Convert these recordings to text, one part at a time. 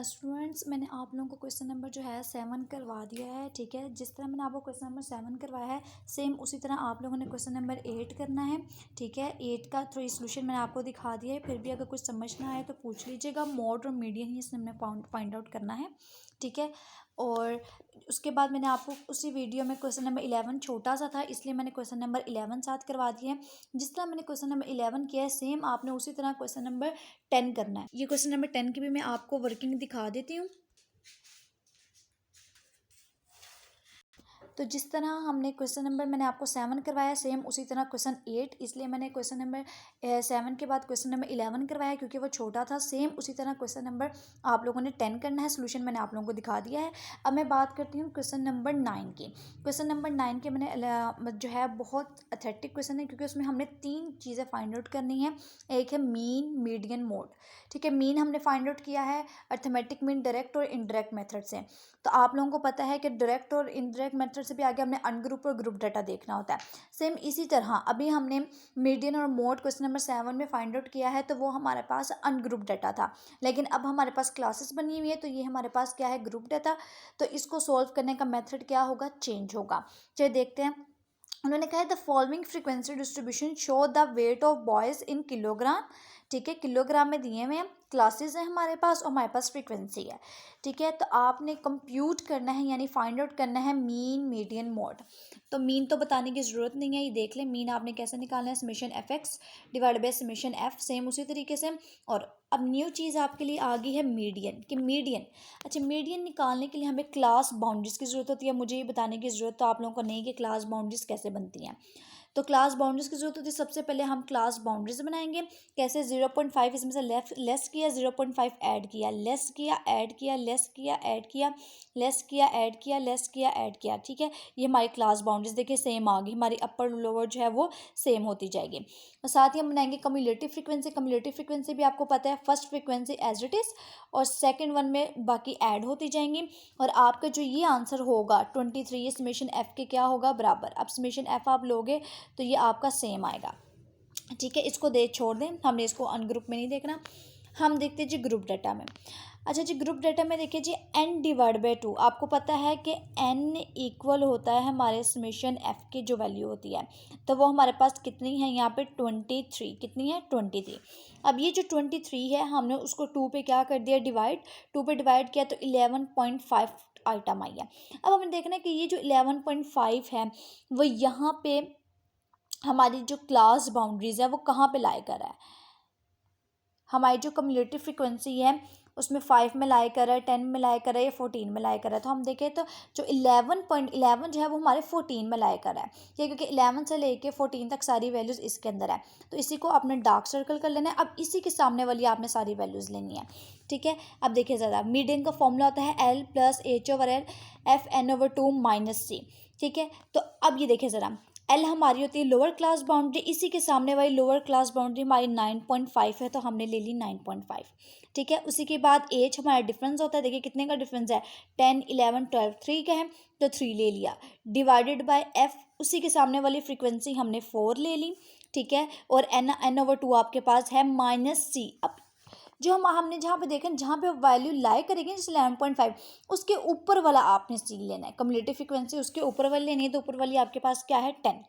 Students, मैंने आप लोगों को क्वेश्चन नंबर जो है 7 करवा दिया है। ठीक है, जिस तरह मैंने आपको क्वेश्चन नंबर 7 करवाया है, सेम उसी तरह आप लोगों ने क्वेश्चन नंबर 8 करना है। ठीक है, 8 का थ्रू सोल्यूशन मैंने आपको दिखा दिया है। फिर भी अगर कुछ समझ ना आए तो पूछ लीजिएगा। मोड और मीडियन ही इसमें हमने फाइंड आउट करना है। ठीक है, और उसके बाद मैंने आपको उसी वीडियो में क्वेश्चन नंबर 11 छोटा सा था, इसलिए मैंने क्वेश्चन नंबर 11 साथ करवा दिया है। जिस तरह मैंने क्वेश्चन नंबर 11 किया है, सेम आपने उसी तरह क्वेश्चन नंबर 10 करना है। ये क्वेश्चन नंबर 10 की भी मैं आपको वर्किंग दिखा देती हूँ। तो जिस तरह हमने क्वेश्चन नंबर मैंने आपको 7 करवाया, सेम उसी तरह क्वेश्चन 8, इसलिए मैंने क्वेश्चन नंबर 7 के बाद क्वेश्चन नंबर 11 करवाया क्योंकि वो छोटा था। सेम उसी तरह क्वेश्चन नंबर आप लोगों ने 10 करना है। सोल्यूशन मैंने आप लोगों को दिखा दिया है। अब मैं बात करती हूँ क्वेश्चन नंबर 9 की। क्वेश्चन नंबर 9 के मैंने जो है बहुत अथेटिक क्वेश्चन है क्योंकि उसमें हमने 3 चीज़ें फाइंड आउट करनी है। एक है मीन, मीडियन, मोड। ठीक है, मीन हमने फाइंड आउट किया है अर्थमेटिक मीन डायरेक्ट और इनडायरेक्ट मेथड से। तो आप लोगों को पता है कि डायरेक्ट और इनडायरेक्ट मेथड से भी आगे हमने अनग्रुप और ग्रुप डाटा देखना होता है। सेम इसी तरह अभी हमने मीडियन और मोड क्वेश्चन नंबर 7 में फाइंड आउट किया है, तो वो हमारे पास अनग्रुप डाटा था। लेकिन अब हमारे पास क्लासेस बनी हुई है, तो ये हमारे पास क्या है, ग्रुप डाटा। तो इसको सॉल्व करने का मेथड क्या होगा, चेंज होगा। चलिए देखते हैं। उन्होंने कहा है the following frequency distribution show the weight of boys in kilogram. ठीक है, किलोग्राम में दिए हुए हैं, क्लासेस है हमारे पास और हमारे पास फ्रीक्वेंसी है। ठीक है, तो आपने कंप्यूट करना है यानी फाइंड आउट करना है मीन, मीडियन, मोड। तो मीन तो बताने की ज़रूरत नहीं है, ये देख लें मीन आपने कैसे निकालना है, summation F x divide by summation F, same उसी तरीके से। और अब न्यू चीज़ आपके लिए आ गई है मीडियन, कि मीडियन। अच्छा, मीडियन निकालने के लिए हमें क्लास बाउंड्रीज की ज़रूरत होती है। मुझे ये बताने की ज़रूरत तो आप लोगों को नहीं कि क्लास बाउंड्रीज कैसे बनती हैं। तो क्लास बाउंड्रीज की जरूरत होती है। सबसे पहले हम क्लास बाउंड्रीज बनाएंगे। कैसे, 0.5 इसमें से लेस किया, 0.5 ऐड किया, लेस किया, ऐड किया, लेस किया, ऐड किया, लेस किया, ऐड किया, लेस किया, ऐड किया। ठीक है, ये हमारी क्लास बाउंड्रीज देखिए सेम आ गई, हमारी अपर लोअर जो है वो सेम होती जाएगी। और साथ ही हम बनाएंगे कम्युलेटिव फ्रीक्वेंसी। कम्युलेटिव फ्रीक्वेंसी भी आपको पता है, first frequency as it is और सेकेंड वन में बाकी ऐड होती जाएंगी। और आपका जो ये आंसर होगा 23, ये समेशन एफ के क्या होगा, बराबर। अब समेशन एफ आप लोगे तो ये आपका सेम आएगा। ठीक है, इसको दे छोड़ दें, हमने इसको अनग्रुप में नहीं देखना। हम देखते हैं जी ग्रुप डाटा में। अच्छा जी, ग्रुप डाटा में देखिए जी n डिवाइड बाई 2। आपको पता है कि n इक्वल होता है हमारे समेशन f की जो वैल्यू होती है, तो वो हमारे पास कितनी है यहाँ पे, 23। कितनी है, 23। अब ये जो 23 है, हमने उसको 2 पे क्या कर दिया, डिवाइड। 2 पे डिवाइड किया तो 11.5 आइटम आई है। अब हमें देखना है कि ये जो 11.5 है वो यहाँ पे हमारी जो क्लास बाउंड्रीज है वो कहाँ पे लाई कर रहा है। हमारी जो कम्युलेटिव फ्रीक्वेंसी है उसमें 5 में लाई कर रहा है, 10 में लाई कर रहा है, या 14 में लाई कर रहा है। तो हम देखें तो जो 11.11 जो है वो हमारे 14 में लाई कर रहा है। ठीक है, क्योंकि 11 से लेके 14 तक सारी वैल्यूज़ इसके अंदर है। तो इसी को आपने डार्क सर्कल कर लेना है। अब इसी के सामने वाली आपने सारी वैल्यूज़ लेनी है। ठीक है, अब देखिए ज़रा, मीडियन का फॉर्मूला होता है L plus H/L FN/2 minus C। ठीक है, तो अब ये देखिए ज़रा, एल हमारी होती है लोअर क्लास बाउंड्री, इसी के सामने वाली लोअर क्लास बाउंड्री हमारी 9.5 है, तो हमने ले ली 9.5। ठीक है, उसी के बाद एच हमारा डिफरेंस होता है। देखिए कितने का डिफरेंस है, 10, 11, 12, 3 का है, तो 3 ले लिया, डिवाइडेड बाय एफ, उसी के सामने वाली फ्रीक्वेंसी हमने 4 ले ली। ठीक है, और n/2 आपके पास है माइनस सी। अब जो हमने जहाँ पे देखें, जहाँ पे वैल्यू लाई करेंगे जैसे 11.5, उसके ऊपर वाला आपने सी लेना है। कम्युलेटिव फ्रीक्वेंसी उसके ऊपर वाली लेनी है, तो ऊपर वाली आपके पास क्या है, 10।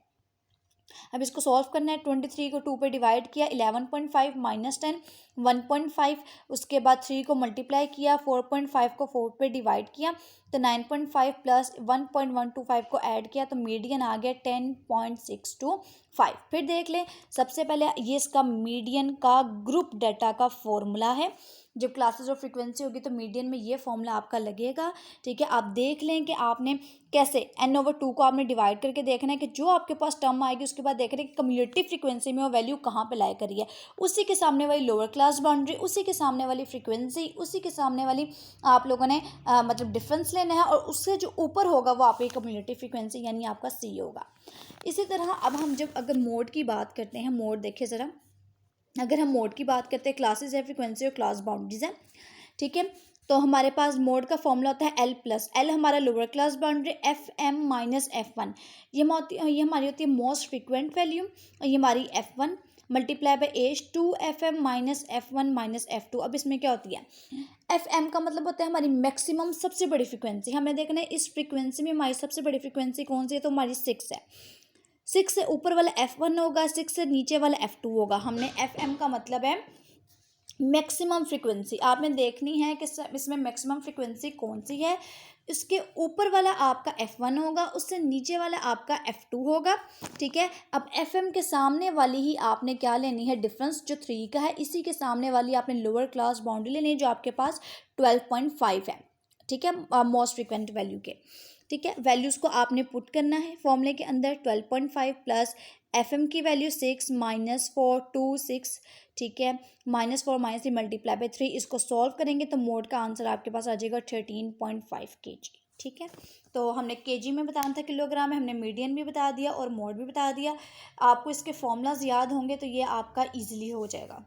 अब इसको सॉल्व करना है। 23 को 2 पे डिवाइड किया, 11.5 माइनस 10, 1.5। उसके बाद 3 को मल्टीप्लाई किया, 4.5 को 4 पे डिवाइड किया, तो 9.5 प्लस 1.125 को ऐड किया, तो मीडियन आ गया 10.625। फिर देख लें, सबसे पहले ये इसका मीडियन का ग्रुप डाटा का फॉर्मूला है। जब क्लासेस और फ्रीक्वेंसी होगी तो मीडियन में ये फॉर्मूला आपका लगेगा। ठीक है, आप देख लें कि आपने कैसे n/2 को आपने डिवाइड करके देखना है कि जो आपके पास टर्म आएगी उसके बाद देख रहे हैं कि कम्युलेटिव फ्रीक्वेंसी में वो वैल्यू कहाँ पे लाई करी है। उसी के सामने वाली लोअर क्लास बाउंड्री, उसी के सामने वाली फ्रीक्वेंसी, उसी के सामने वाली आप लोगों ने मतलब डिफरेंस लेना है, और उससे जो ऊपर होगा वो आपकी कम्युलेटिव फ्रीक्वेंसी यानी आपका सी होगा। इसी तरह अब हम जब अगर मोड की बात करते हैं, मोड देखिए ज़रा, अगर हम मोड की बात करते हैं, क्लासेस है, फ्रीक्वेंसी और क्लास बाउंड्रीज है। ठीक है, तो हमारे पास मोड का फॉर्मूला होता है L प्लस L हमारा lower class boundary, FM minus F1, ये हमारी होती है मोस्ट फ्रीक्वेंट वैल्यू, और ये हमारी F1। Multiply by as 2FM minus F1 minus F2। अब इसमें क्या होती है, FM का मतलब होता है हमारी मैक्सिमम सबसे बड़ी फ्रिक्वेंसी। हमें देखना है इस फ्रिक्वेंसी में हमारी सबसे बड़ी फ्रिक्वेंसी कौन सी है, तो हमारी 6 है। 6 से ऊपर वाला F1 होगा, 6 से नीचे वाला F2 होगा। हमने FM का मतलब है मैक्सिमम फ्रिक्वेंसी, आपने देखनी है कि इसमें मैक्सिमम फ्रिक्वेंसी कौन सी है। इसके ऊपर वाला आपका F1 होगा, उससे नीचे वाला आपका F2 होगा, ठीक है। अब FM के सामने वाली ही आपने क्या लेनी है, डिफरेंस जो 3 का है, इसी के सामने वाली आपने लोअर क्लास बाउंड्री लेनी है जो आपके पास 12.5 है, ठीक है, मोस्ट फ्रिक्वेंट वैल्यू के, ठीक है। वैल्यूज़ को आपने पुट करना है फॉर्मूले के अंदर। 12.5 प्लस FM की वैल्यू 6 माइनस 4 2 6, ठीक है, -4 -3 मल्टीप्लाई बाय 3। इसको सॉल्व करेंगे तो मोड का आंसर आपके पास आ जाएगा 13.5 kg, ठीक है। तो हमने केजी में बताना था किलोग्राम में, हमने मीडियन भी बता दिया और मोड भी बता दिया। आपको इसके फॉर्मूलाज याद होंगे तो ये आपका ईजिली हो जाएगा।